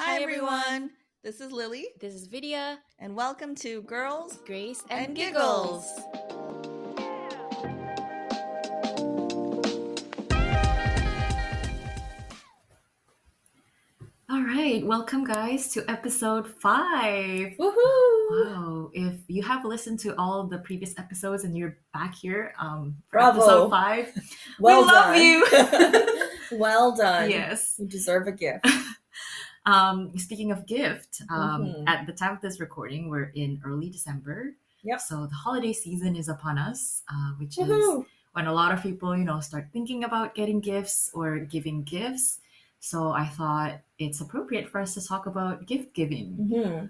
Hi everyone, this is Lily, This is Vidia, and welcome to Girls Grace, and and Giggles. All right, welcome guys to episode 5. Woohoo! Wow, if you have listened to all of the previous episodes and you're back here for Bravo. episode 5, Well we love done. you. Well done. Yes. You deserve a gift. Speaking of gift, at the time of this recording, we're in early December. Yep. So the holiday season is upon us, which Woohoo! is when a lot of people, start thinking about getting gifts or giving gifts. So I thought it's appropriate for us to talk about gift giving.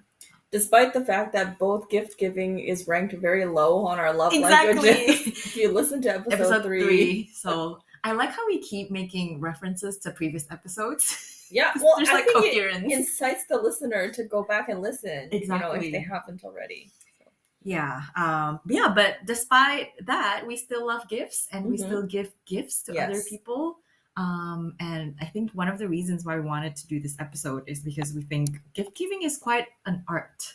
Despite the fact that both gift giving is ranked very low on our love Exactly. languages, if you listen to episode 3. So I like how we keep making references to previous episodes. Yeah, well, There's I like think coherence. it incites the listener to go back and listen, Exactly. if they haven't already. Yeah. But despite that, we still love gifts and we still give gifts to other Yes. people. And I think one of the reasons why we wanted to do this episode is because we think gift giving is quite an art.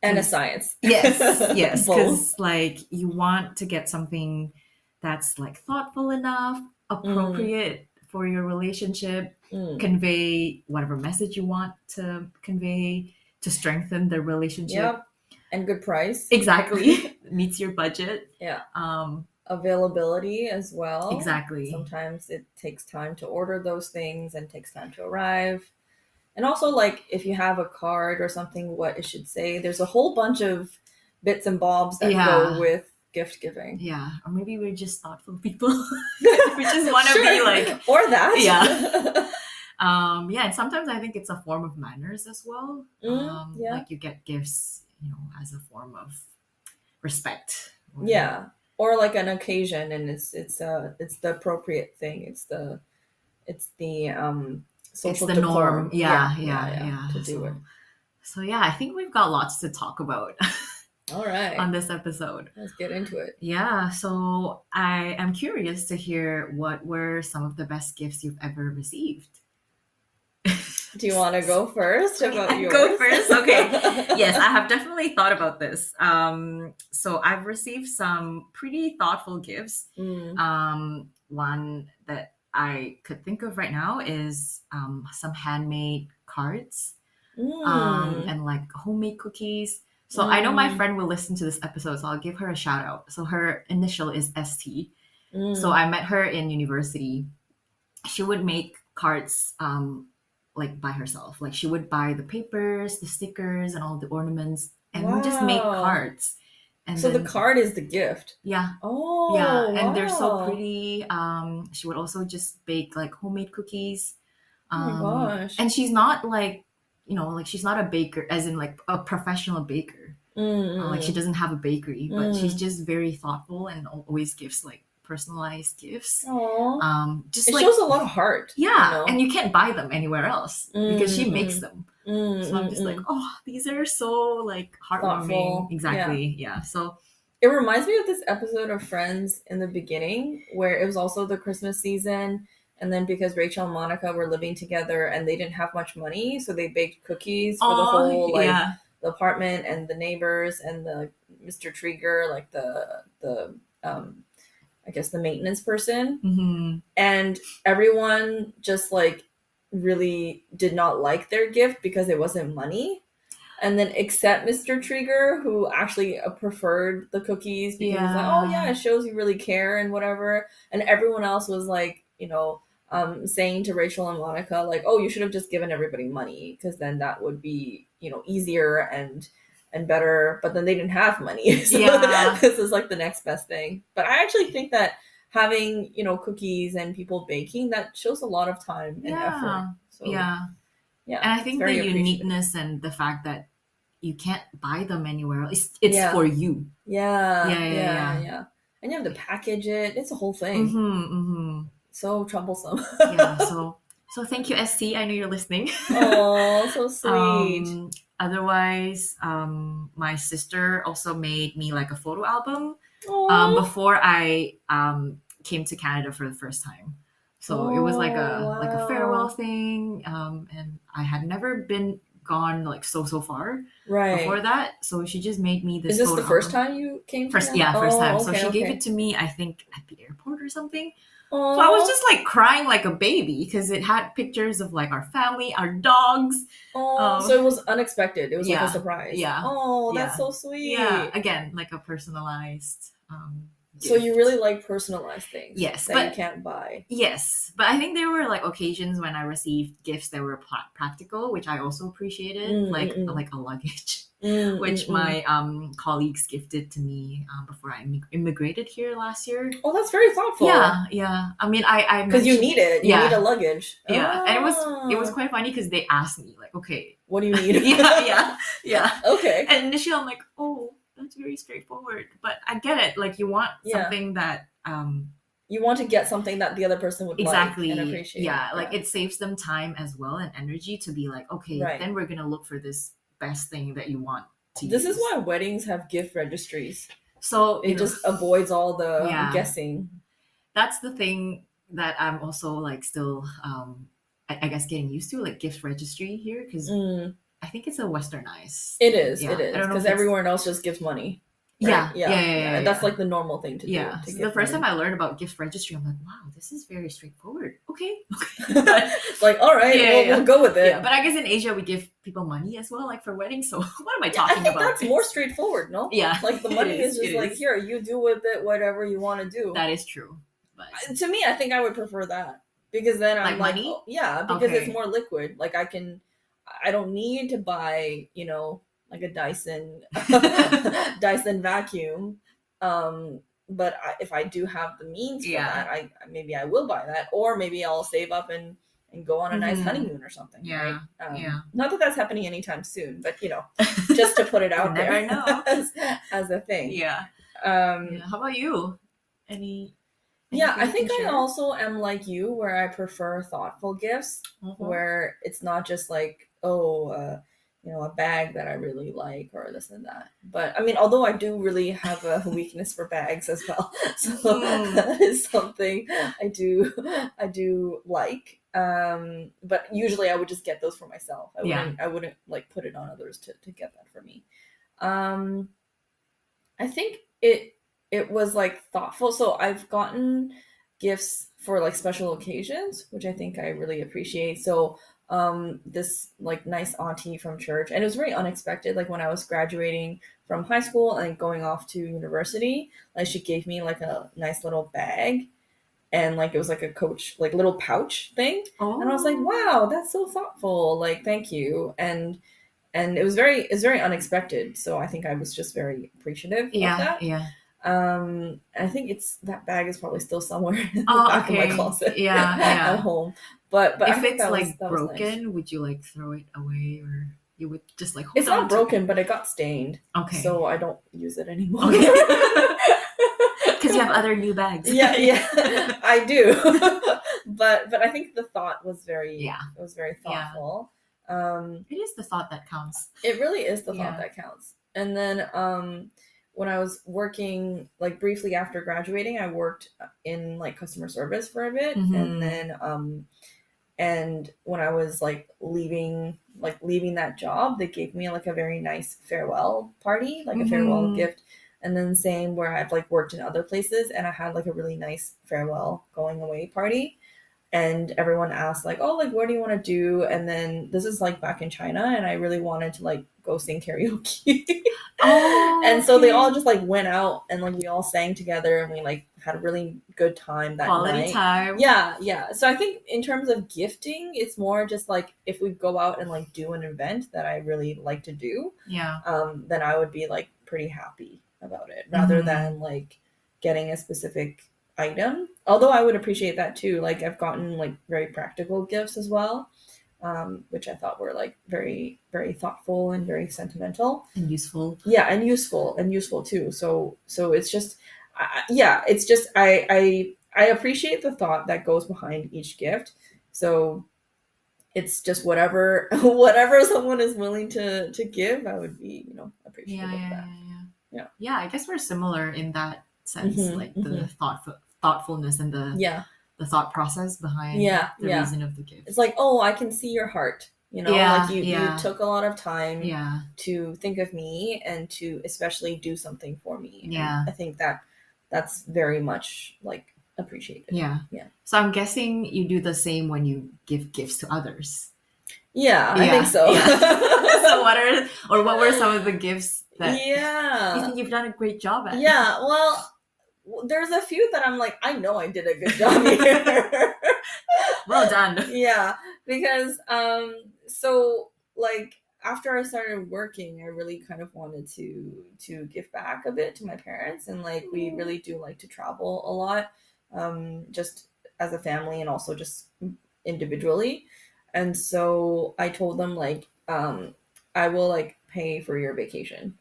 And a science. Yes. Both. Because like you want to get something that's like thoughtful enough, appropriate for your relationship, convey whatever message you want to convey to strengthen the relationship. Yep. And good price. Exactly. Meets your budget. Yeah. Availability as well. Exactly. Sometimes it takes time to order those things and takes time to arrive. And also, like, if you have a card or something, what it should say. There's a whole bunch of bits and bobs that go with gift giving. Yeah. Or maybe we're just thoughtful people. We just want to be like... Or that. Yeah. And sometimes I think it's a form of manners as well. Yeah. Like you get gifts, as a form of respect. Yeah. Or like an occasion, and it's the appropriate thing. It's the social it's the decorum. norm. Yeah. To do it. So yeah, I think we've got lots to talk about. All right. On this episode. Let's get into it. Yeah, so I am curious to hear what were some of the best gifts you've ever received. Do you want to go first about yours? Go first? Okay. Yes, I have definitely thought about this. So I've received some pretty thoughtful gifts. One that I could think of right now is some handmade cards and like homemade cookies. So I know my friend will listen to this episode, so I'll give her a shout out. So her initial is ST. So I met her in university. She would make cards like by herself. Like she would buy the papers, the stickers, and all the ornaments, and we just make cards. And so the card is the gift. Yeah. Oh. Yeah, and they're so pretty. She would also just bake like homemade cookies. Oh my gosh. And she's not like, like she's not a baker, as in like a professional baker. Like she doesn't have a bakery, but she's just very thoughtful and always gives like personalized gifts. Aww. Just it like, shows a lot of heart. Yeah, and you can't buy them anywhere else because she makes them. So I'm just like, oh, these are so like heartwarming. Thoughtful. Exactly. Yeah. So it reminds me of this episode of Friends in the beginning where it was also the Christmas season. And then because Rachel and Monica were living together and they didn't have much money, so they baked cookies for the whole the apartment and the neighbors and the Mr. Trigger, like the I guess the maintenance person. And everyone just like really did not like their gift because it wasn't money. And then except Mr. Trigger, who actually preferred the cookies because he was like, oh yeah, it shows you really care and whatever. And everyone else was like, saying to Rachel and Monica, like, oh, you should have just given everybody money because then that would be, easier and better. But then they didn't have money. So this is like the next best thing. But I actually think that having, cookies and people baking, that shows a lot of time and effort. So, yeah. And I think the uniqueness and the fact that you can't buy them anywhere else. It's for you. Yeah. And you have to package it. It's a whole thing. So troublesome. So thank you, ST. I know you're listening. Oh, so sweet. Otherwise, my sister also made me like a photo album before I came to Canada for the first time. So it was Oh, like a farewell wow. thing, and I had never been gone like so far before Right. that. So she just made me Is this this the photo first album. time you came to First, Canada? yeah, first time. Oh, So okay, she gave it okay. to me, I think, at the airport or something. So I was Oh, just like crying like a baby because it had pictures of like our family, our dogs. oh, Um, so it was unexpected. It was like a yeah, surprise. yeah, Oh, that's yeah, so yeah. sweet. Again, like a personalized So you really gift. like personalized things Yes, that you but can't buy. yes, but I think there were like occasions when I received gifts that were practical, which I also appreciated, Mm, mm, mm. like a luggage, Mm, mm, which mm. my colleagues gifted to me before I immigrated here last year. Oh, that's very thoughtful. Yeah, yeah. I mean, I Because you mentioned, need it. You need a yeah, luggage. yeah, and it was Ah, quite funny because they asked me like, okay, what do you need? yeah, yeah, yeah, Okay. and initially I'm like, oh, that's very straightforward, but I get it. Like you want Yeah. something that You want to get something that the other person would like and exactly, appreciate. yeah, like Yeah. it saves them time as well and energy to be like, okay, Right. then we're gonna look for this best thing that you want to This is use. why weddings have gift registries. So, It just avoids all the yeah, guessing. that's the thing that I'm also like still, I guess, getting used to, like gift registry here, because Mm, I think it's a westernized it thing. is. It Yeah, I is. don't know Because if it's, everyone else just gives money. Right? yeah, yeah, Yeah. yeah, Yeah. yeah, That's yeah. like the normal thing to do, Yeah. to So the give first time money. I learned about gift registry, I'm like, wow, this is very straightforward. Okay, okay. But Like, all right, yeah, yeah, we'll yeah. go with Yeah, it. but I guess in Asia we give people money as well, like for weddings. So what am I Yeah, I talking think about? that's more straightforward, no? Yeah, Like the it money is. is It just like, is. here, you do with it whatever you want to do. That is true. But To me, I think I would prefer that because then I'm like like, oh, money, yeah, because it's okay. more liquid. Like I don't need to buy, like a Dyson, Dyson vacuum. But if I do have the means for Yeah. that, I maybe I will buy that, or maybe I'll save up and go on a nice Mm-hmm. honeymoon or something, right? Yeah. Yeah. Not that that's happening anytime soon, but just to put it You out never there know. as a thing. Yeah. Um, Yeah. How about you? Any Yeah, anything I you can think I share? also am like you, where I prefer thoughtful gifts, Uh-huh. where it's not just like, oh, a bag that I really like or this and that. But I mean, although I do really have a weakness for bags as well, so Mm-hmm. that is something I do like. But usually I would just get those for myself. Yeah. I wouldn't like put it on others to get that for me. Um, I think it was like thoughtful. So I've gotten gifts for like special occasions, which I think I really appreciate. So this like nice auntie from church, and it was very unexpected, like when I was graduating from high school and going off to university, like she gave me like a nice little bag, and like it was like a coach like little pouch thing, and I was like, Oh. wow, that's so thoughtful, like thank you. And it was very unexpected, so I think I was just very appreciative of Yeah. that. Yeah. I think it's that bag is probably still somewhere in the Oh, back of my okay. closet Yeah. at Yeah. home. But I If think it's that was like that was nice. broken, would you like throw it away or you would just like hold It's on not to it? broken, but it got stained, Okay. so I don't use it anymore. Okay. Because you have other new bags. Yeah, yeah, I do. But I think the thought was Yeah. very Yeah. thoughtful. It is the thought that counts. It really is the thought Yeah. that counts. And then when I was working, like briefly after graduating, I worked in like customer service for a bit, and Mm-hmm. then and when I was leaving that job, they gave me like a very nice farewell party, like a farewell Mm-hmm. gift. And then same where I've like worked in other places, and I had like a really nice farewell going away party, and everyone asked like, oh, like what do you want to do? And then this is like back in China, and I really wanted to like go sing karaoke. Oh, And so they all okay. just like went out, and like we all sang together, and we like had a really good time that Quality night. time. Yeah, yeah. So I think in terms of gifting, it's more just like if we go out and like do an event that I really like to do, Yeah. then I would be like pretty happy about it, rather Mm-hmm. than like getting a specific item. Although I would appreciate that too. Like I've gotten like very practical gifts as well, which I thought were like very, very thoughtful and very sentimental. And useful. Yeah, and useful too. So it's just, yeah, it's just I appreciate the thought that goes behind each gift. So it's just whatever whatever someone is willing to give, I would be Yeah, appreciative of yeah, that. yeah, yeah. Yeah. Yeah, I guess we're similar in that sense, like Mm-hmm, the mm-hmm. thoughtfulness and Yeah. the thought process behind Yeah, the yeah. reason of the gift. It's like, oh, I can see your heart. You know, Yeah, like you yeah. took a lot of time Yeah, to think of me and to especially do something for me. yeah. And I think that's very much like appreciated. Yeah. Yeah. So I'm guessing you do the same when you give gifts to others. Yeah, I think so. Yeah. So what were some of the gifts that Yeah. you think you've done a great job at? Yeah, well, there's a few that I'm like, I know I did a good job here. Well done. Yeah, because so like after I started working, I really kind of wanted to give back a bit to my parents, and like we really do like to travel a lot, just as a family and also just individually. And so I told them like, I will like pay for your vacation,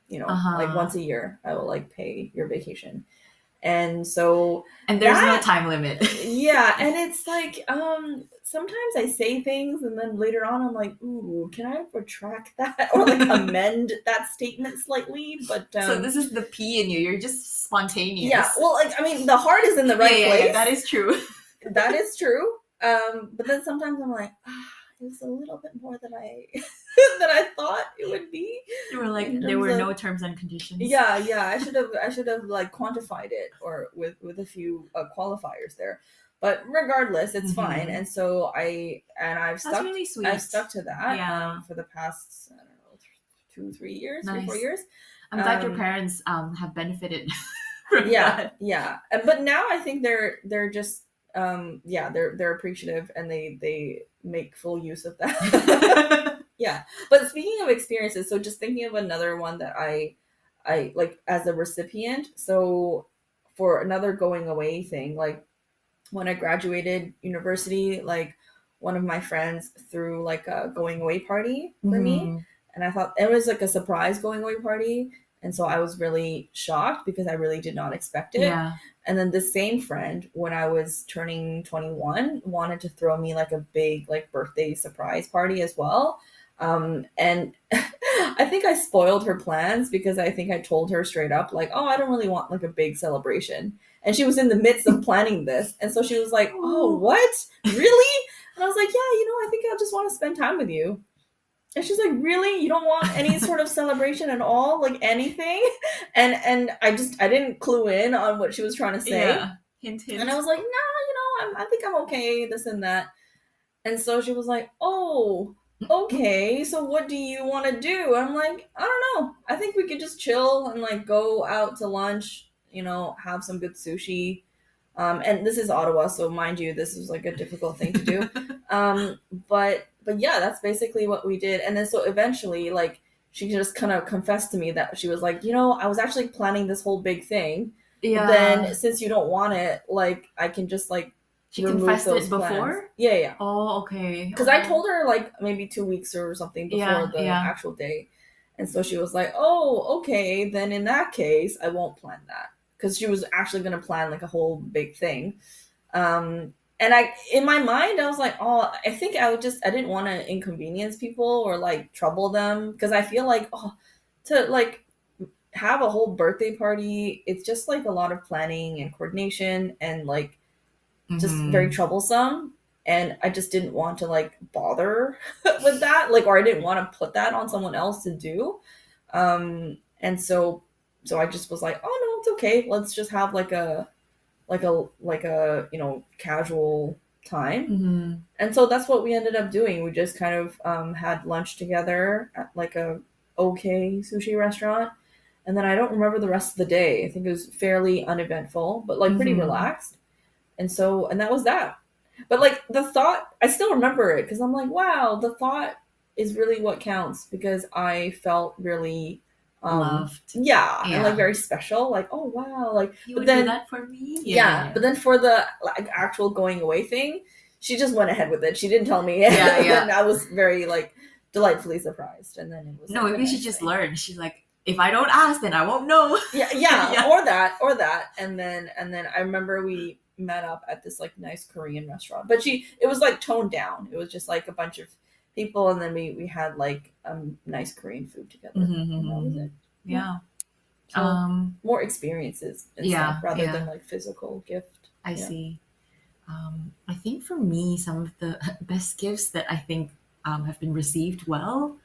you know, like Uh-huh. once a year, I will like pay your vacation. And so And there's no time limit. yeah, and it's like sometimes I say things and then later on I'm like, ooh, can I retract that or like amend that statement slightly? But So this is the P in you. You're just spontaneous. yeah, well, like I mean, the heart is in the right place. Yeah, that is true. That is true. But then sometimes I'm like, it was a little bit more than I than I thought it would be. You were like, there were no terms and conditions. Yeah, I should have like quantified it or with a few qualifiers there. But regardless, it's fine. And so I've stuck. That's really sweet. I've stuck to that. Yeah. For the past, I don't know, 2-3 years, Nice. 3-4 years. I'm glad your parents have benefited from that. Yeah. But now I think they're just they're appreciative and they make full use of that. Yeah. But speaking of experiences, so just thinking of another one that I like as a recipient. So for another going away thing, like when I graduated university, like one of my friends threw like a going away party for me, and I thought it was like a surprise going away party, and so I was really shocked because I really did not expect it. Yeah. And then the same friend, when I was turning 21, wanted to throw me like a big like birthday surprise party as well. And I think I spoiled her plans because I think I told her straight up, like, oh, I don't really want like a big celebration. And she was in the midst of planning this. And so she was like, oh, what? Really? And I was like, yeah, I think I just want to spend time with you. And she's like, really? You don't want any sort of celebration at all? Like anything? And I didn't clue in on what she was trying to say. Yeah. Hint, hint. And I was like, no, I think I'm okay, this and that. And so she was like, oh, okay, so what do you want to do? I'm like, I don't know. I think we could just chill and like go out to lunch, have some good sushi. And this is Ottawa, so mind you, this is like a difficult thing to do. But yeah, that's basically what we did. And then so eventually, like, she just kind of confessed to me that she was like, I was actually planning this whole big thing. Yeah. But then since you don't want it, like, I can just like she confessed it before? Plans. Yeah. Oh, okay. Because I told her like maybe 2 weeks or something before the actual day. And so she was like, oh, okay, then in that case, I won't plan that. Because she was actually going to plan like a whole big thing. And in my mind, I was like, oh, I think I didn't want to inconvenience people or like trouble them. Because I feel like, to like have a whole birthday party, it's just like a lot of planning and coordination and like just very troublesome. And I just didn't want to like bother with that, like, or I didn't want to put that on someone else to do. And so I just was like, oh no, it's okay. Let's just have like a casual time. And so that's what we ended up doing. We just kind of had lunch together at like a okay sushi restaurant. And then I don't remember the rest of the day. I think it was fairly uneventful, but like pretty relaxed. And that was that. But like the thought, I still remember it because I'm like, wow, the thought is really what counts because I felt really loved. Yeah, and like very special. Like, oh wow, like you would do that for me. Yeah, but then for the like actual going away thing, she just went ahead with it. She didn't tell me. Yeah. And I was very like delightfully surprised. And then it was maybe she just learned. She's like, if I don't ask, then I won't know. Yeah. Or that. And then I remember we met up at this like nice Korean restaurant, but it was like toned down. It was just like a bunch of people, and then we had like nice Korean food together. And that was it. Yeah. So, more experiences and stuff rather than like physical gift. I see. I think for me, some of the best gifts that I think have been received well,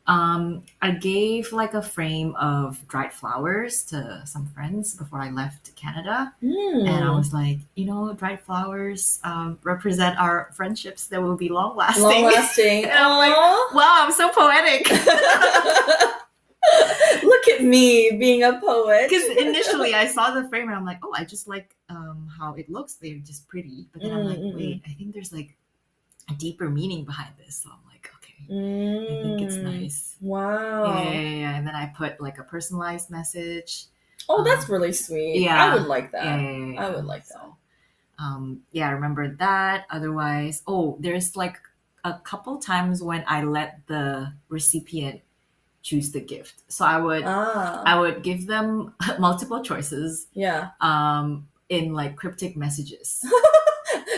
I gave like a frame of dried flowers to some friends before I left Canada. And I Mm. was like, dried flowers represent our friendships that will be long Long lasting. lasting. And I'm like, Aww. wow, I'm so poetic. Look at me being a poet. Because initially I saw the frame and I'm like, oh, I just like how it looks. They're just pretty. But then I'm like, wait, I think there's like a deeper meaning behind this. So I'm like, okay, I think it's nice. Wow. Yeah. And then I put like a personalized message. Oh, that's really sweet. Yeah. I would like that. Yeah. I would like that. So, I remember that. Otherwise, there's like a couple times when I let the recipient choose the gift. So I would give them multiple choices. Yeah. In like cryptic messages.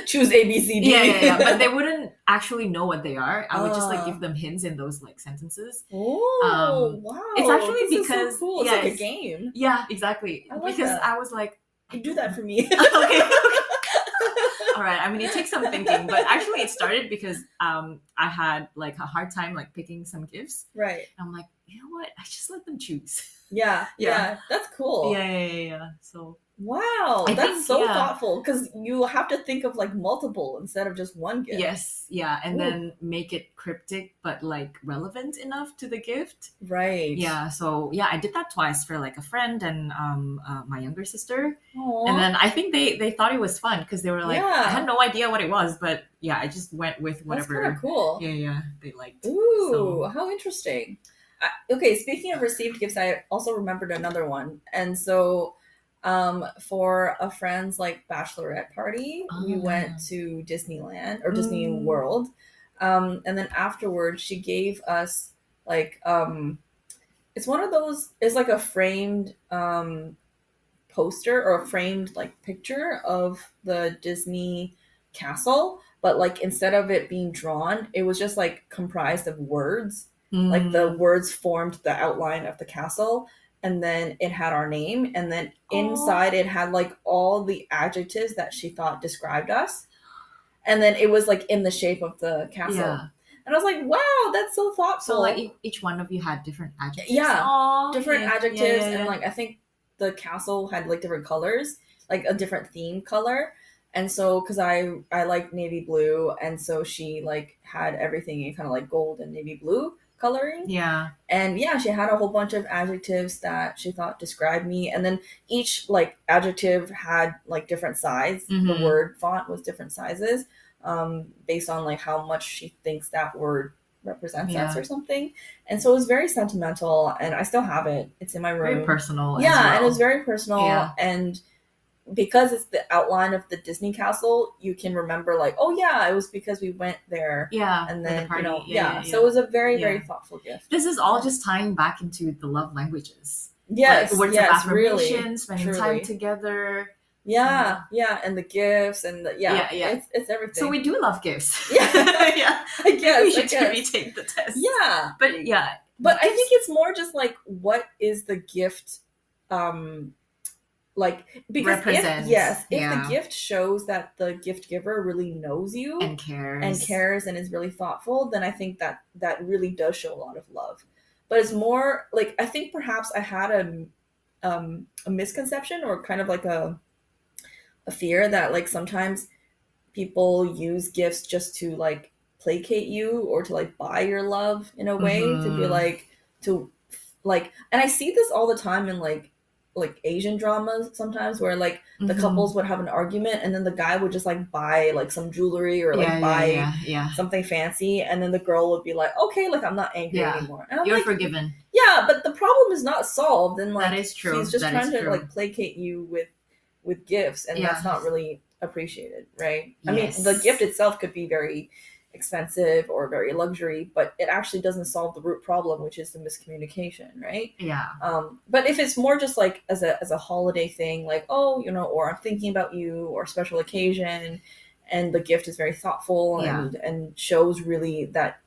Choose A, B, C, D. Yeah. But they wouldn't actually know what they are. I would just like give them hints in those like sentences. Oh, wow. It's actually this because is so cool. It's like a game. Yeah, exactly. I like because that. I was like, you do that for me. Okay. All right. I mean, it takes some thinking, but actually, it started because I had like a hard time like picking some gifts. Right. And I'm like, you know what? I just let them choose. Yeah. That's cool. Yeah. So. Wow, that's so thoughtful because you have to think of like multiple instead of just one gift. Yes, yeah, and then make it cryptic but like relevant enough to the gift. Right. Yeah, so I did that twice for like a friend and my younger sister. Aww. And then I think they thought it was fun because they were like, I had no idea what it was, but yeah, I just went with whatever. That's kind of cool. Yeah, they liked. Ooh, how interesting. Okay, speaking of received gifts, I also remembered another one, and so. For a friend's like bachelorette party, we went to Disneyland or Disney World. And then afterwards she gave us like it's one of those, it's like a framed poster or a framed like picture of the Disney castle, but like instead of it being drawn, it was just like comprised of words. Like the words formed the outline of the castle, and then it had our name, and then inside it had like all the adjectives that she thought described us, and then it was like in the shape of the castle. And I was like, wow, that's so thoughtful. So like each one of you had different adjectives. Different adjectives. And like I think the castle had like different colors, like a different theme color. And so because I like navy blue, and so she like had everything in kind of like gold and navy blue coloring. And she had a whole bunch of adjectives that she thought described me, and then each like adjective had like different size. The word font was different sizes, based on like how much she thinks that word represents us or something. And so it was very sentimental, and I still have it. It's in my room. Very personal. And it was very personal. And because it's the outline of the Disney castle, you can remember like, oh yeah, it was because we went there. And then the so it was a very very thoughtful gift. This is all just tying back into the love languages. Yes, like, words of affirmation, really, spending time together. And the gifts and it's everything. So we do love gifts. I guess we should retake the test. But I think it's more just like, what is the gift like, because if the gift shows that the gift giver really knows you and cares and is really thoughtful, then I think that really does show a lot of love. But it's more like, I think perhaps I had a misconception, or kind of like a fear that like sometimes people use gifts just to like placate you, or to like buy your love in a way, to be like, and I see this all the time in like Asian dramas sometimes, where like the couples would have an argument, and then the guy would just like buy like some jewelry, or like buy something fancy, and then the girl would be like, okay, like I'm not angry anymore, and I'm you're like, forgiven. But the problem is not solved, and like, that is true. She's just trying to like placate you with gifts, and that's not really appreciated, right? I mean, the gift itself could be very expensive or very luxury, but it actually doesn't solve the root problem, which is the miscommunication, right? But if it's more just like as a holiday thing, like, oh, or I'm thinking about you, or special occasion, and the gift is very thoughtful and shows really that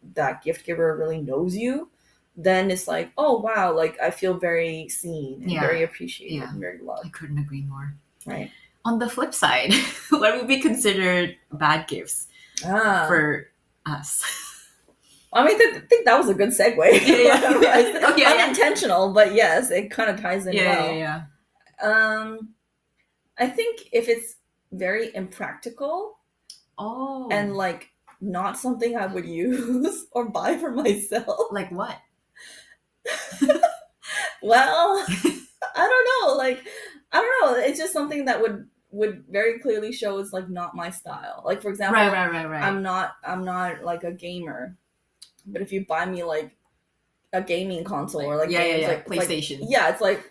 gift giver really knows you, then it's like, oh wow, like I feel very seen and very appreciated and very loved. I couldn't agree more. Right. On the flip side, what would be considered bad gifts for us? I mean, I think that was a good segue. Oh, yeah, unintentional, but yes, it kind of ties in well. Yeah. I think if it's very impractical, and like not something I would use or buy for myself. Like what? Well, I don't know. Like, I don't know. It's just something that would very clearly show it's like not my style. Like, for example, Right. I'm not like a gamer, but if you buy me like a gaming console or like games, like PlayStation, it's like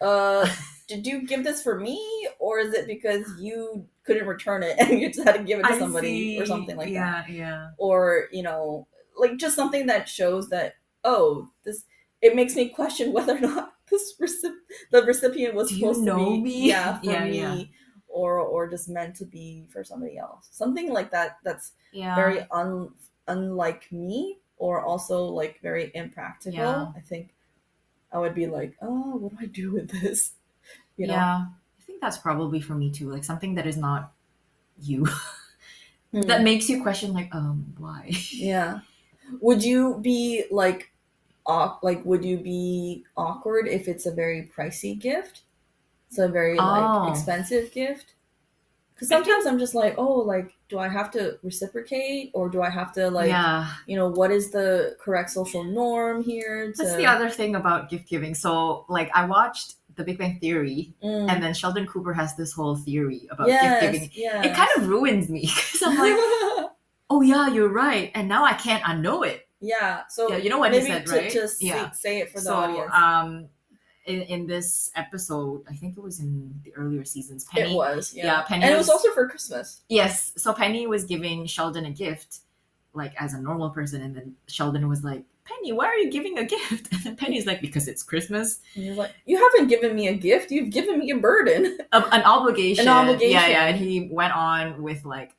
did you give this for me, or is it because you couldn't return it and you just had to give it to somebody or something like that? Yeah. Or like just something that shows that this, it makes me question whether or not the recipient was supposed to be me? For me, or just meant to be for somebody else. Something like that. That's very unlike me, or also like very impractical. I think I would be like, oh, what do I do with this? I think that's probably for me too. Like something that is not you. That makes you question, like, why? Yeah. Would you be like would you be awkward if it's a very pricey gift? It's a very like expensive gift? Because sometimes I'm just like, oh, like, do I have to reciprocate, or do I have to like, what is the correct social norm here? That's the other thing about gift giving. So like I watched The Big Bang Theory, and then Sheldon Cooper has this whole theory about gift giving. It kind of ruins me because I'm like, oh yeah, you're right, and now I can't unknow it. Yeah. So you know what he said, right? Just say it for the audience. In this episode, I think it was in the earlier seasons, Penny. It was, Penny, and it was also for Christmas. Yes, so Penny was giving Sheldon a gift, like as a normal person, and then Sheldon was like, Penny, why are you giving a gift? And then Penny's like, because it's Christmas. And you're like, you haven't given me a gift, you've given me a burden. An obligation. Yeah. And he went on with like,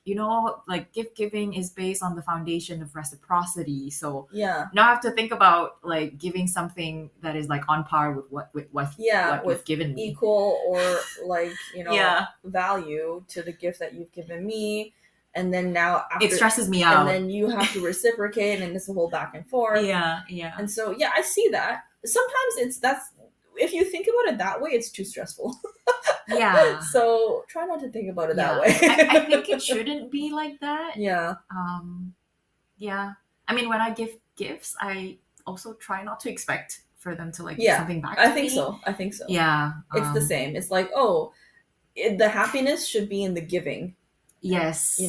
like gift giving is based on the foundation of reciprocity. So now I have to think about like giving something that is like on par with what you've given me. Equal or like, value to the gift that you've given me. And then now it stresses me out. And then you have to reciprocate, and it's a whole back and forth. Yeah. And so, I see that. Sometimes if you think about it that way, it's too stressful. Yeah. So try not to think about it that way. I think it shouldn't be like that. Yeah. Yeah. I mean, when I give gifts, I also try not to expect for them to like give something back to me. I think so. Yeah. It's the same. It's like, the happiness should be in the giving. Yes.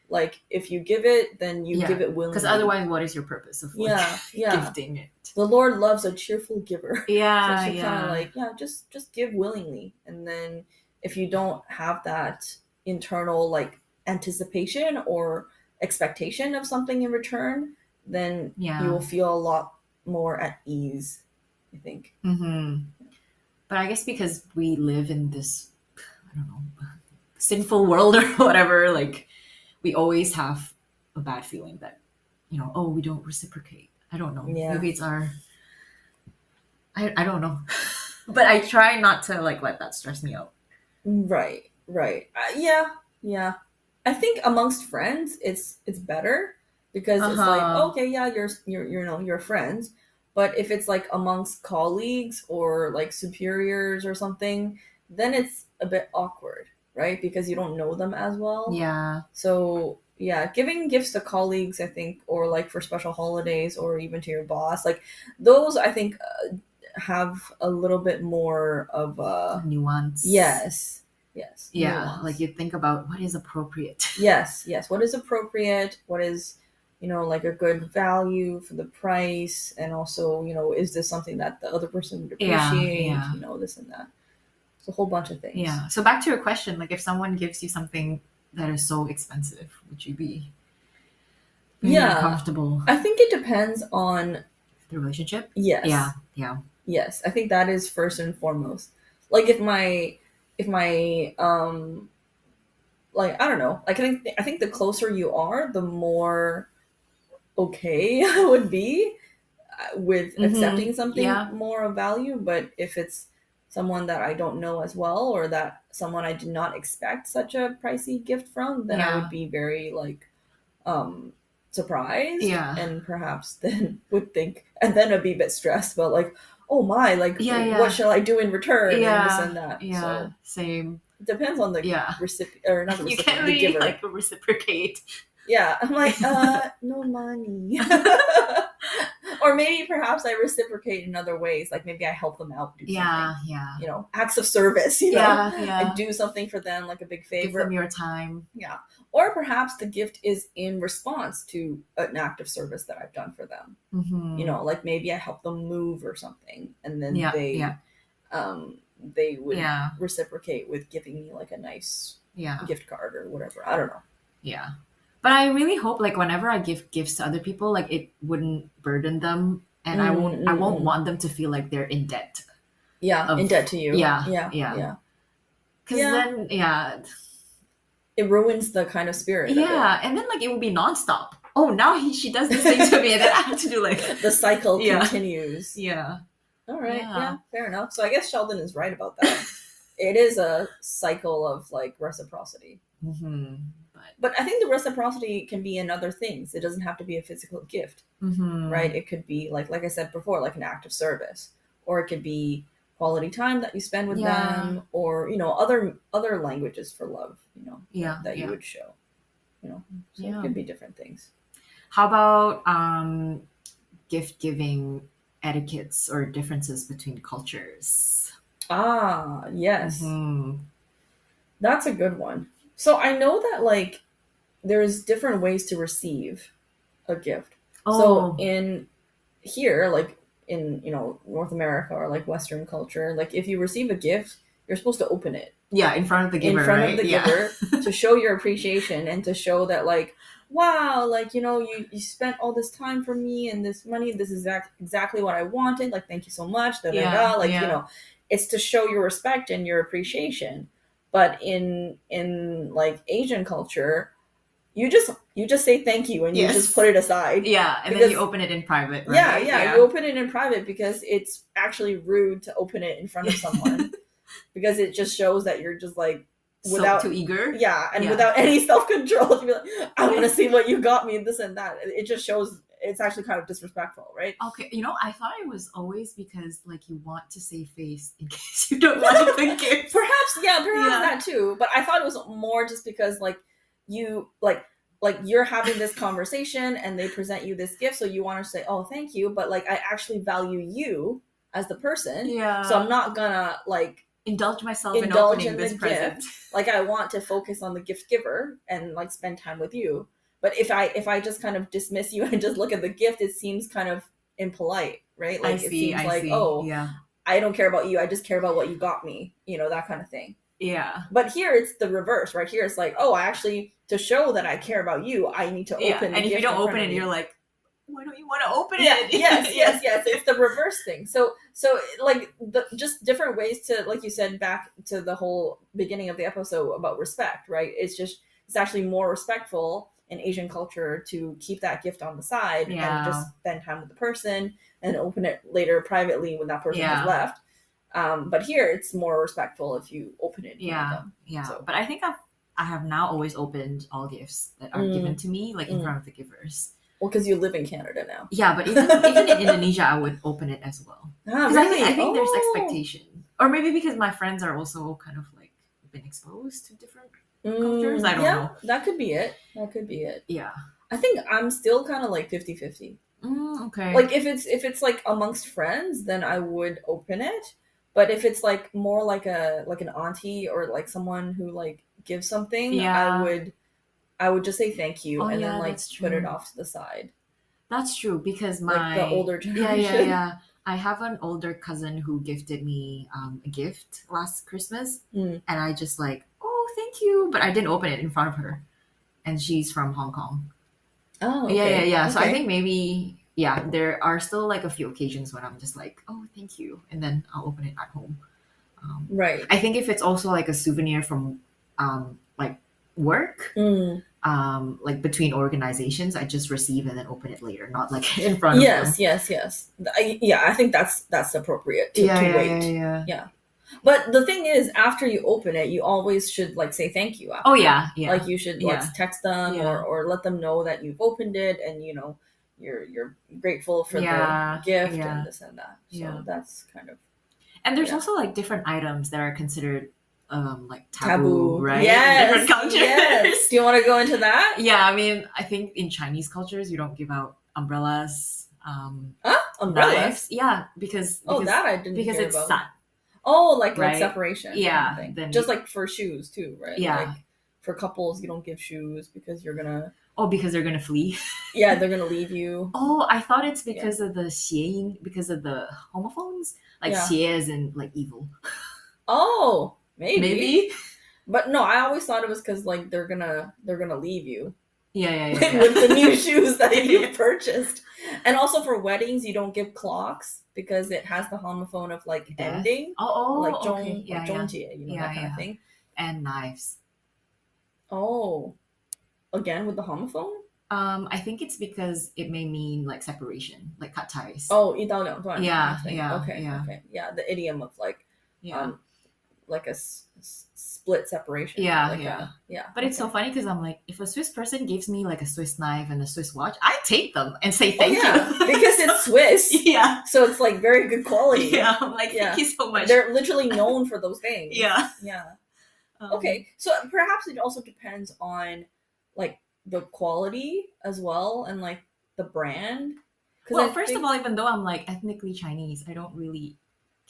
Like if you give it, then you give it willingly. Because otherwise, what is your purpose of gifting it? The Lord loves a cheerful giver. Yeah. So kind of like, just give willingly. And then if you don't have that internal like anticipation or expectation of something in return, then you will feel a lot more at ease, I think. Mm-hmm. But I guess because we live in this, I don't know, sinful world or whatever, like we always have a bad feeling that we don't reciprocate. I don't know. Maybe it's our I don't know. But I try not to like let that stress me out. Right yeah. I think amongst friends it's better because it's like, okay, you're friends. But if it's like amongst colleagues or like superiors or something, then it's a bit awkward, right? Because you don't know them as well. Yeah. So giving gifts to colleagues, I think, or like for special holidays or even to your boss, like those, I think, have a little bit more of a nuance. Yes. Yeah. Nuance. Like you think about what is appropriate. Yes. What is appropriate? What is, like a good value for the price? And also, is this something that the other person would appreciate? Yeah. This and that. A whole bunch of things. Yeah. So back to your question, like if someone gives you something that is so expensive, would you be uncomfortable? I think it depends on the relationship. Yes. Yeah. Yes, I think that is first and foremost. Like if my like I don't know, like I think the closer you are, the more okay I would be with accepting something more of value. But if it's someone that I don't know as well, or that someone I did not expect such a pricey gift from, then I would be very like surprised, and perhaps then would think, and then I'd be a bit stressed about like, oh my, like what shall I do in return, and this and that. So same. It depends on the recipient, or not the recipient, you can't really the giver. like reciprocate. Yeah, I'm like, no money. Or maybe perhaps I reciprocate in other ways. Like maybe I help them out, do something. You know, acts of service, you know. I do something for them, like a big favor. Give them your time. Yeah. Or perhaps the gift is in response to an act of service that I've done for them. You know, like maybe I help them move or something, and then they would reciprocate with giving me like a nice gift card or whatever. I don't know. Yeah. But I really hope like whenever I give gifts to other people, like it wouldn't burden them, and I won't want them to feel like they're in debt. In debt to you. Yeah. Because then it ruins the kind of spirit. Yeah, and then like it will be nonstop. Oh, now she does this thing to me, and then I have to do like the cycle continues. Yeah. All right. Yeah, fair enough. So I guess Sheldon is right about that. It is a cycle of like reciprocity. But I think the reciprocity can be in other things. It doesn't have to be a physical gift, right? It could be like I said before, like an act of service, or it could be quality time that you spend with them, or you know, other languages for love, you know, that you would show, you know. So it could be different things. How about gift giving etiquettes or differences between cultures? Ah, yes, that's a good one. So I know that like there's different ways to receive a gift. So in here, like in, you know, North America or like Western culture, like if you receive a gift, you're supposed to open it. Yeah, in front of the giver. In front of the giver to show your appreciation and to show that like, wow, like, you know, you spent all this time for me and this money, this is exactly what I wanted. Like, thank you so much. Like, you know, it's to show your respect and your appreciation. But in like Asian culture, you just say thank you and you just put it aside. Yeah, and then you open it in private, right? Yeah, you open it in private because it's actually rude to open it in front of someone because it just shows that you're just like without too eager. Yeah, and without any self-control to be like, I want to see what you got me, this and that. It just shows it's actually kind of disrespectful, right? Okay, you know, I thought it was always because like you want to save face in case you don't like the gift. Perhaps that too. But I thought it was more just because like you like you're having this conversation and they present you this gift, so you want to say, oh, thank you, but like I actually value you as the person. So I'm not gonna like indulge myself in opening this present. Gift. Like I want to focus on the gift giver and like spend time with you. But if I just kind of dismiss you and just look at the gift, it seems kind of impolite, right? Like it seems like, I don't care about you, I just care about what you got me, you know, that kind of thing. Yeah. But here it's the reverse, right? Here it's like, oh, I actually, to show that I care about you, I need to open the and if gift you don't open it, you're like, why don't you want to open it? Yes. It's the reverse thing. So like just different ways to, like you said, back to the whole beginning of the episode about respect, right? It's actually more respectful in Asian culture to keep that gift on the side and just spend time with the person and open it later privately when that person has left. But here it's more respectful if you open it. So. But I think I have now always opened all gifts that are given to me, like in front of the givers. Well, because you live in Canada now. Yeah, but even in Indonesia, I would open it as well. Because really? I think there's expectation, or maybe because my friends are also kind of like been exposed to different cultures. I don't know. That could be it. Yeah. I think I'm still kind of like 50-50. Okay. Like if it's like amongst friends, then I would open it. But if it's like more like an auntie or like someone who like gives something, I would just say thank you and then like put it off to the side. That's true because like the older generation. Yeah. I have an older cousin who gifted me a gift last Christmas, and I just like, oh, thank you, but I didn't open it in front of her, and she's from Hong Kong. Oh, okay. Yeah. So I think maybe there are still like a few occasions when I'm just like, oh, thank you, and then I'll open it at home. Right. I think if it's also like a souvenir from like work, like between organizations, I just receive and then open it later, not like in front of them. Yes. I think that's appropriate to wait. Yeah. But the thing is, after you open it, you always should like say thank you after. Oh yeah, yeah. Like you should like Yeah. text them Yeah. or let them know that you've opened it and you know you're grateful for Yeah, the gift yeah, and this and that. So yeah. that's kind of And there's yeah. also like different items that are considered like taboo, taboo, right? Yes, In different cultures. yes. Do you want to go into that? Yeah, I mean, I think in Chinese cultures you don't give out umbrellas, Umbrellas? knives. Yeah, because that I didn't because hear it's about. san. Oh, like Right? separation. Yeah, Kind of thing. then Just like for shoes too, right? Yeah. Like for couples, you don't give shoes because you're gonna. Oh, because they're gonna flee. Yeah, they're gonna leave you. Oh, I thought it's because of the 谐音, because of the homophones, like Yeah. 邪 as in like evil. Oh, maybe. Maybe. But no, I always thought it was because like they're gonna leave you. Yeah. With the new shoes that you purchased. And also for weddings, you don't give clocks because it has the homophone of like Death. ending. Oh, Like okay. Yeah, like 终结, you know, that kind of thing. And knives. Oh. Again with the homophone? I think it's because it may mean like separation, like cut ties. Oh, 一刀两断. Yeah, kind of thing. yeah, Okay, yeah. okay. Yeah, the idiom of like, Yeah. Like a split separation. Yeah, like yeah. Yeah. But it's so funny because I'm like, if a Swiss person gives me like a Swiss knife and a Swiss watch, I take them and say thank you. Because it's Swiss. Yeah. So it's like very good quality. Yeah, I'm like, thank you so much. They're literally known for those things. Yeah. Yeah. Okay, so perhaps it also depends on like the quality as well and like the brand. Well, first of all, even though I'm like ethnically Chinese, I don't really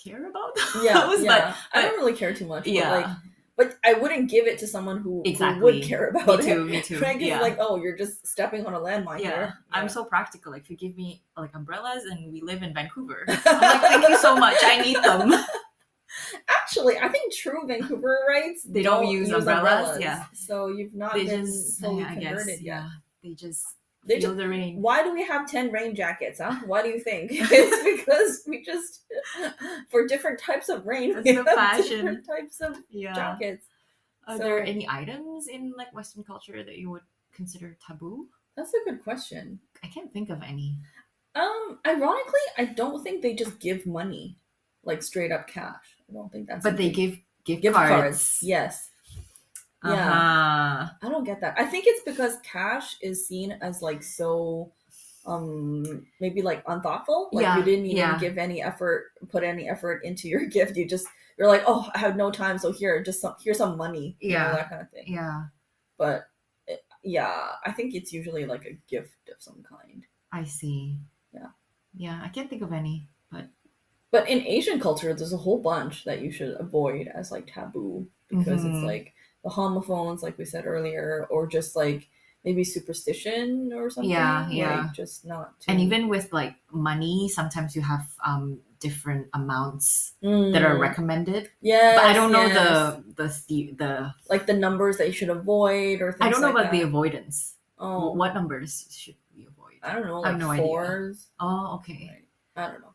care about those. Yeah, But I don't really care too much. Yeah. But I wouldn't give it to someone who would care about Me too. Right? Yeah. Like, oh, you're just stepping on a landmine here. I'm so practical. Like, if you give me like umbrellas and we live in Vancouver, I'm like, thank you so much. I need them. Actually, I think true Vancouverites they don't use umbrellas. Yeah. So you've not been fully converted yet. Yeah. They just They feel the rain. Why do we have 10 rain jackets, huh? Why do you think? It's because we just, for different types of rain, That's we the have fashion. different types of jackets. Are there any items in like Western culture that you would consider taboo? That's a good question. I can't think of any. Ironically, I don't think they just give money, like straight up cash. I don't think that's. But they give gift cards. Yes. Yeah. I don't get that. I think it's because cash is seen as like so maybe like unthoughtful. Like you didn't even give any effort, put any effort into your gift. You're like, oh, I have no time, so here's some money. You know, that kind of thing. Yeah. But I think it's usually like a gift of some kind. I see. Yeah. Yeah, I can't think of any, but in Asian culture, there's a whole bunch that you should avoid as like taboo because it's like the homophones, like we said earlier, or just like maybe superstition or something. Yeah. Like, just not. And even with like money, sometimes you have different amounts that are recommended. Yeah. But I don't know the like the numbers that you should avoid or things I don't know like about that. the avoidance. Oh. What numbers should we avoid? I don't know. Like I have no 4s. idea. Oh, okay. Right. I don't know.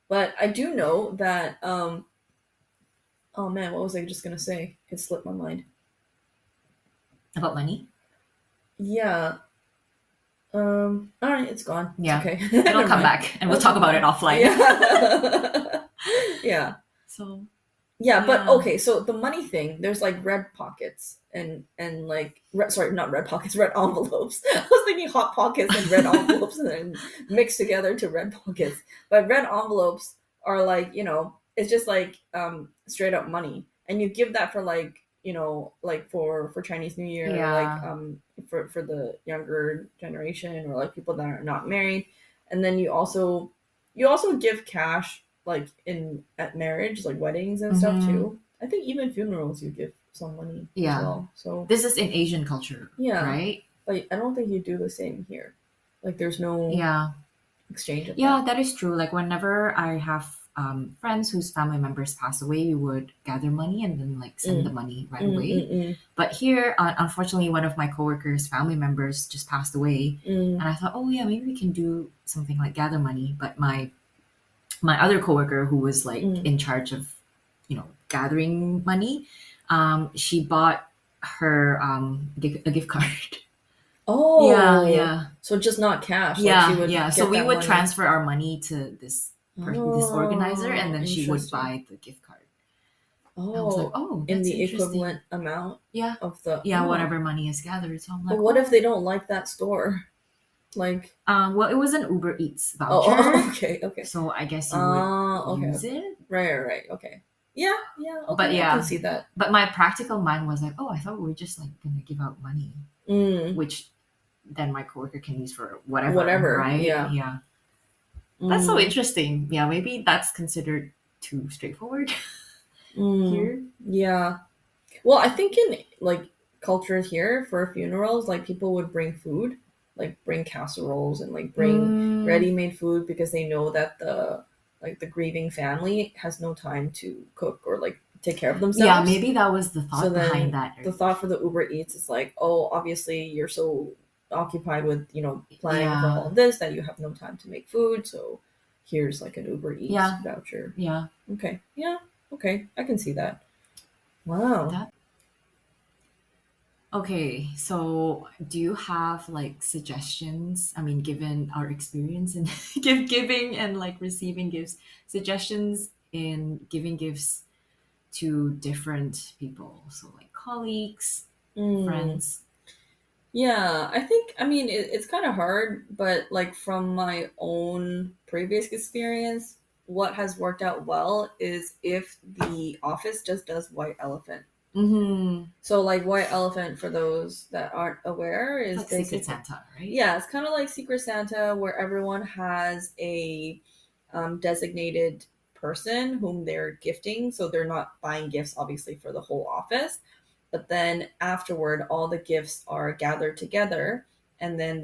But I do know that oh man, what was I just gonna say? It slipped my mind. About money? Yeah. All right, it's gone. Yeah. It's okay. It'll come back and we'll talk about it offline. Yeah. Yeah. So but okay, so the money thing, there's like red pockets and like not red pockets, red envelopes. I was thinking hot pockets and red envelopes and then mixed together to red pockets. But red envelopes are like, you know, it's just like straight up money. And you give that for like, you know, like for Chinese New Year, like for the younger generation or like people that are not married. And then you also give cash like at marriage, like weddings and stuff too. I think even funerals you give some money as well. So this is in Asian culture, right? Like I don't think you do the same here. Like there's no exchange of that is true. Like whenever I have friends whose family members pass away, we would gather money and then like send the money right away. But here, unfortunately, one of my coworkers' family members just passed away, and I thought, oh yeah, maybe we can do something like gather money. But my other coworker, who was like in charge of, you know, gathering money, she bought her a gift card. Oh yeah. So just not cash. So we would transfer our money to this organizer, and then she would buy the gift card. I was like, Oh, oh, in that's the interesting. equivalent amount Yeah. of the Yeah, oh. whatever money is gathered. So I'm But like, what if oh. they don't like that store? Like, Well, it was an Uber Eats oh, voucher, okay, okay. so I guess you would Okay, use okay. it. Right. Okay. Yeah, yeah, But okay, I can yeah, see that. but my practical mind was like, oh, I thought we were just like gonna give out money, Mm, which then my coworker can use for whatever, whatever, right? yeah. Yeah, that's so Mm, interesting. Yeah, maybe that's considered too straightforward mm, here. yeah. Well, I think in like culture here for funerals, like people would bring food, like bring casseroles and like bring Mm, ready-made food because they know that the grieving family has no time to cook or like take care of yeah, themselves. maybe that was the So thought behind then that. the thought for the Uber Eats is like, oh, obviously you're so occupied with, planning for Yeah, all of this that you have no time to make food. So here's like an Uber Eats yeah, voucher. yeah. Okay. Yeah. Okay. I can see that. Wow. That Okay, so do you have like suggestions? I mean, given our experience in gift giving and like receiving gifts, suggestions in giving gifts to different people, so like colleagues, Mm. friends. Yeah, I think, I mean, it's kind of hard, but like from my own previous experience, what has worked out well is if the office just does white elephant. Mm-hmm. So, like, white elephant, for those that aren't aware, It's is like Secret basically, Santa, right? yeah, it's kind of like Secret Santa, where everyone has a designated person whom they're gifting. So they're not buying gifts, obviously, for the whole office. But then afterward, all the gifts are gathered together, and then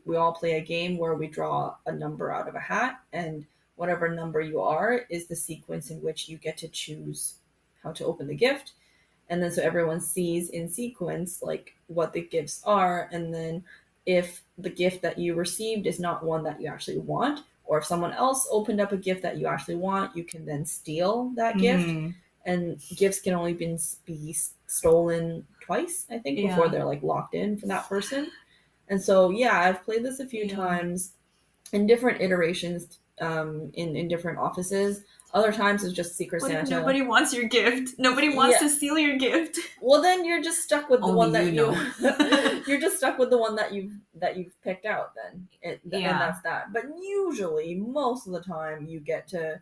we all play a game where we draw a number out of a hat, and whatever number you are is the sequence in which you get to choose how to open the gift. And then so everyone sees in sequence like what the gifts are, and then if the gift that you received is not one that you actually want, or if someone else opened up a gift that you actually want, you can then steal that gift. Mm-hmm. And gifts can only be stolen twice, I think, before Yeah, they're like locked in for that person. And so yeah, I've played this a few yeah. times in different iterations, in different offices. Other times it's just Secret What if Santa. nobody wants your gift? Nobody wants Yeah, to steal your gift. well, then you're just stuck with the Only one you that you know. you're just stuck with the one that you've picked out then. And Yeah, that's that. But usually most of the time you get to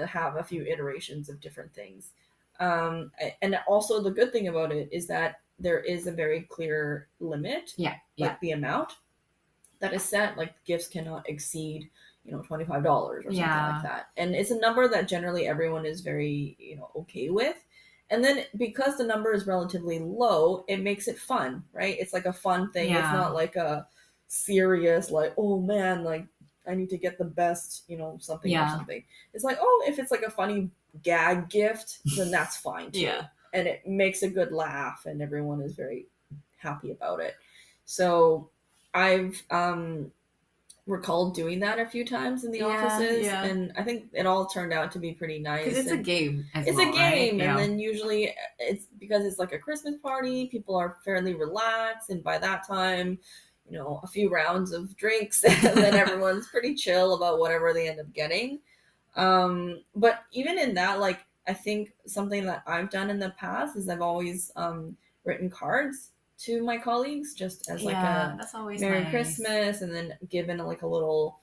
have a few iterations of different things. And also the good thing about it is that there is a very clear limit, yeah, yeah, like the amount that is set. Like gifts cannot exceed $25 or something like yeah, that, and it's a number that generally everyone is very okay with. And then because the number is relatively low, it makes it fun, right? It's like a fun thing. It's yeah, not like a serious, like, oh man, like I need to get the best something or yeah, something. It's like, oh, if it's like a funny gag gift, then that's fine too, yeah. and it makes a good laugh and everyone is very happy about it. So I've recalled doing that a few times in the Yeah, offices, yeah. and I think it all turned out to be pretty Because nice. it's a And game as it's a well, right? game, and Yeah. then usually it's because it's like a Christmas party, people are fairly relaxed, and by that time, a few rounds of drinks, and then everyone's pretty chill about whatever they end up getting. But even in that, like, I think something that I've done in the past is I've always written cards to my colleagues just as like Yeah, a that's always Merry nice. Christmas, and then given like a little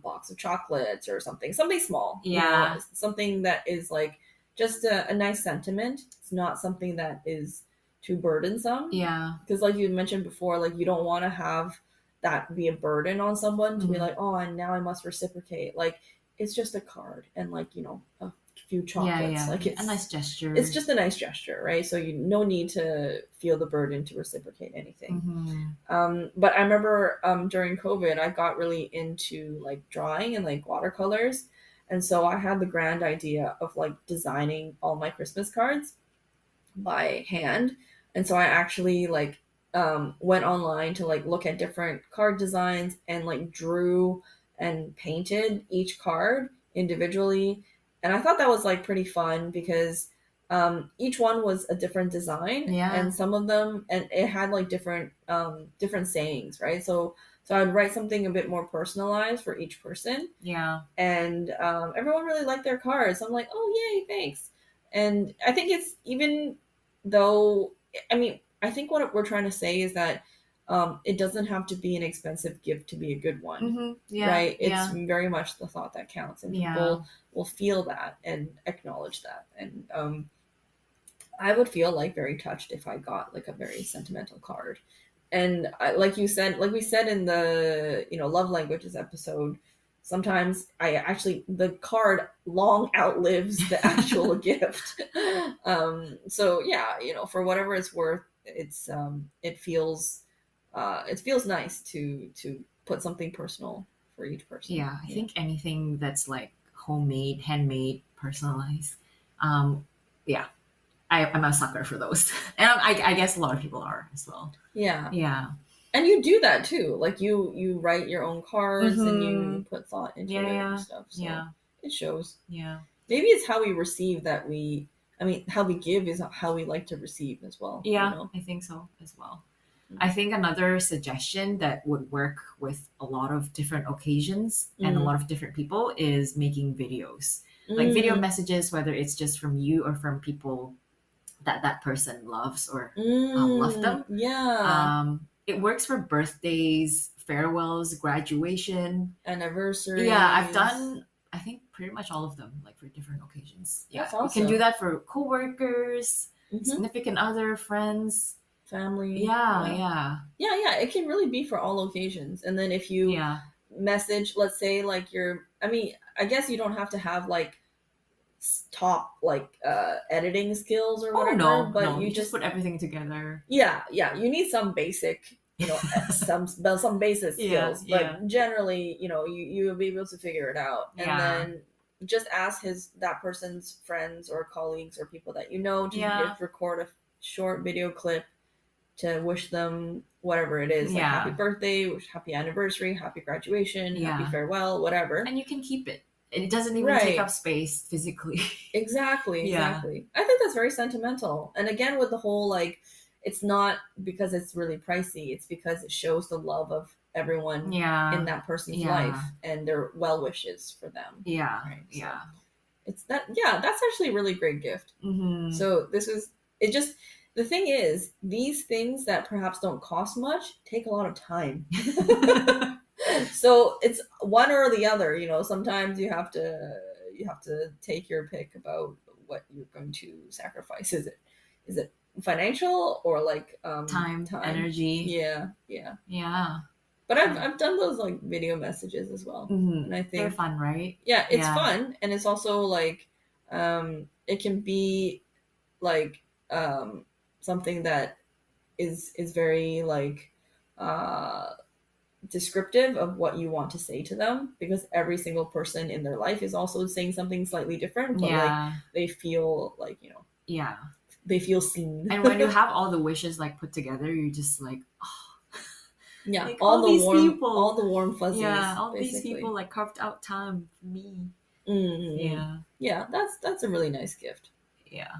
box of chocolates or something small, Yeah, something that is like just a nice sentiment. It's not something that is too burdensome, yeah. because like you mentioned before, like you don't want to have that be a burden on someone to be Mhm. like, oh, and now I must reciprocate. Like it's just a card and like a few Yeah, chocolates. yeah. Like A nice it's gesture. just a nice gesture, right? So you no need to feel the burden to reciprocate anything. Hmm. But I remember during COVID, I got really into like drawing and like watercolors, and so I had the grand idea of like designing all my Christmas cards by hand. And so I actually like went online to like look at different card designs and like drew and painted each card individually. And I thought that was like pretty fun because each one was a different design, Yeah. and some of them, and it had like different sayings, right? So So I'd write something a bit more personalized for each person. Yeah. And everyone really liked their cards. I'm like, oh, yay, thanks. And I think it's, even though, I mean, I think what we're trying to say is that it doesn't have to be an expensive gift to be a good one. Mm-hmm. Yeah. Right? Yeah. It's very much the thought that counts, and Yeah. people will feel that and acknowledge that. And I would feel like very touched if I got like a very sentimental card. And like you said, like we said in the love languages episode, sometimes I actually, the card long outlives the actual gift. So yeah, for whatever it's worth, it feels nice to put something personal for each person. Yeah, I think anything that's like homemade, handmade, personalized. Yeah, I'm a sucker for those, and I guess a lot of people are as well. Yeah. Yeah. And you do that too. Like you write your own cards and you Mm-hmm. put thought into Yeah, it yeah, and stuff. So yeah, it shows. yeah, Maybe it's how we receive that how we give is how we like to receive as well. yeah. I think so as well. Mm. I think another suggestion that would work with a lot of different occasions and a lot of different people is making videos, like video messages, whether it's just from you or from people that person loves or love them. Yeah. It works for birthdays, farewells, graduation, Anniversaries. Yeah, I've done, I think, pretty much all of them, like for different occasions. Yeah, That's you can do awesome. that for coworkers, Mhm. significant other, friends. Family. Yeah. Yeah, it can really be for all occasions. And then if you Yeah. message, let's say like I guess you don't have to have like top like editing skills or whatever, no, but no, you just put everything together. yeah, you need some basic some basic skills, but Yeah. generally you'll be able to figure it out. And Yeah. then just ask that person's friends or colleagues or people that to just record a short video clip to wish them whatever it is, like Yeah. happy birthday, happy anniversary, happy graduation, happy farewell, whatever. And you can keep it. It doesn't even Right. take up space physically. Exactly. Yeah. I think that's very sentimental. And again, with the whole like, it's not because it's really pricey, it's because it shows the love of everyone in that person's life and their well wishes for them. Yeah. Right? So Yeah. it's that. Yeah, that's actually a really great gift. Mm-hmm. So the thing is, these things that perhaps don't cost much take a lot of time. So it's one or the other. Sometimes you have to take your pick about what you're going to sacrifice. Is it financial or like time, energy? Yeah. But I've done those like video messages as well, and I think they're fun, right? Yeah, it's fun, and it's also like it can be like something that is very like descriptive of what you want to say to them, because every single person in their life is also saying something slightly different, but like they feel like they feel seen. And when you have all the wishes like put together, you're just like, oh, yeah, like, all these people, all the warm fuzzies. Yeah, all basically. These people like carved out time for me. Mm-hmm. Yeah, that's a really nice gift. Yeah,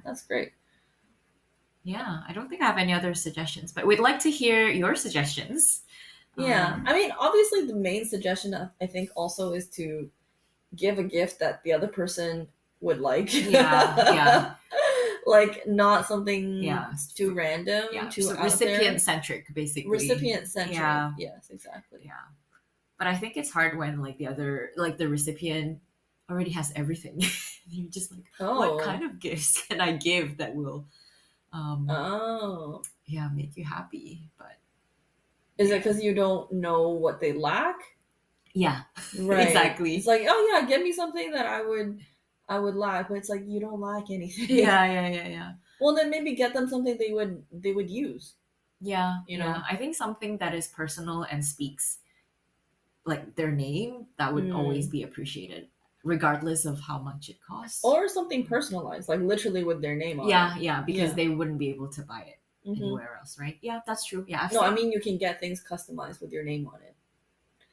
that's great. Yeah, I don't think I have any other suggestions, but we'd like to hear your suggestions. Yeah, I mean, obviously the main suggestion I think also is to give a gift that the other person would like. Yeah. Like not something too random, too so recipient centric, basically. Recipient centric. Yeah. Yes, exactly. Yeah. But I think it's hard when like the recipient already has everything. You're just like, what kind of gifts can I give that will make you happy? But is it because you don't know what they lack? Yeah, right. Exactly. It's like, oh yeah, give me something that I would lack, but it's like you don't lack anything. Yeah. Well, then maybe get them something they would use. Yeah, I think something that is personal and speaks like their name, that would always be appreciated, regardless of how much it costs. Or something personalized, like literally with their name on it. Yeah, because they wouldn't be able to buy it anywhere else, right? Yeah, that's true. Yeah. I mean, you can get things customized with your name on it.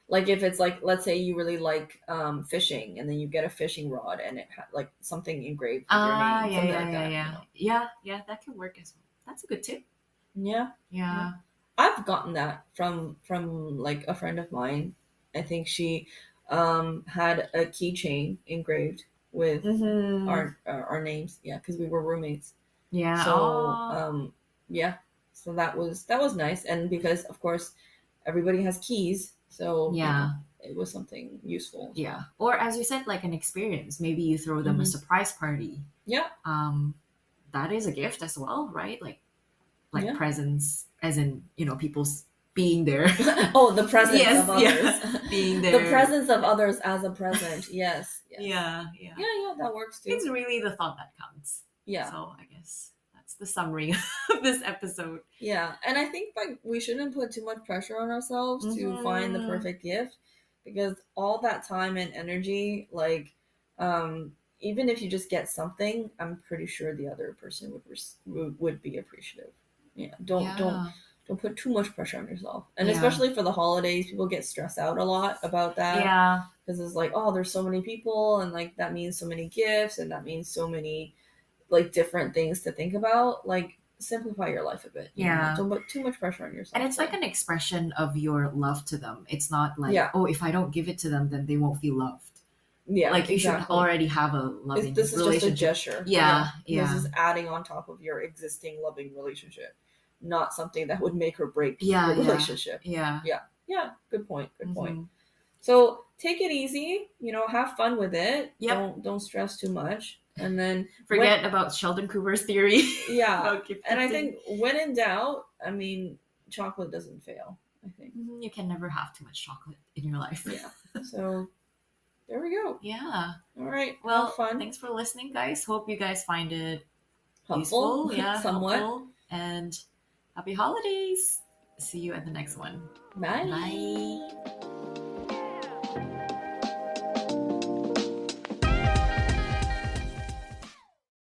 Like if it's like, let's say you really like fishing, and then you get a fishing rod and it had like something engraved with your name. Yeah, that could work as well. That's a good tip. Yeah. I've gotten that from like a friend of mine. I think she had a keychain engraved with our names. Yeah, because we were roommates. Yeah. So Oh. yeah, so that was nice, and because of course everybody has keys, so Yeah. it was something useful. Yeah. Or as you said, like an experience. Maybe you throw them a surprise party. Yeah, That is a gift as well, right? Like yeah. presents, as in people's being there. Oh, the presence Yes, of others. yeah, being The there. presence of others as a present. Yes, yes. Yeah, yeah. Yeah, yeah, that works too. It's really the thought that counts. Yeah. So I guess that's the summary of this episode. Yeah, and I think like we shouldn't put too much pressure on ourselves to find the perfect gift, because all that time and energy, like, even if you just get something, I'm pretty sure the other person would be appreciative. Yeah, don't put too much pressure on yourself, and Yeah. especially for the holidays, people get stressed out a lot about that. Yeah. Because it's like, oh, there's so many people, and like that means so many gifts, and that means so many like different things to think about. Like, simplify your life a bit. Yeah. Don't put too much pressure on yourself. And it's like an expression of your love to them. It's not like, Yeah. oh, if I don't give it to them, then they won't feel loved. Yeah, Like you exactly. should already have a loving This is relationship. just a gesture. Yeah, yeah. This is adding on top of your existing loving relationship, not something that would make or break Yeah, your yeah. relationship. Yeah. Yeah. Good point. Good point. So take it easy. Have fun with it. Yep. Don't stress too much. And then Forget about Sheldon Cooper's theory. Yeah. about gift And I gifting. think when in doubt, chocolate doesn't fail, I think. You can never have too much chocolate in your life. Yeah. So there we go. Yeah. All right. Well, have fun. Thanks for listening, guys. Hope you guys find it Helpful. useful. Yeah, Somewhat. helpful. And happy holidays. See you at the next one. Bye. Bye.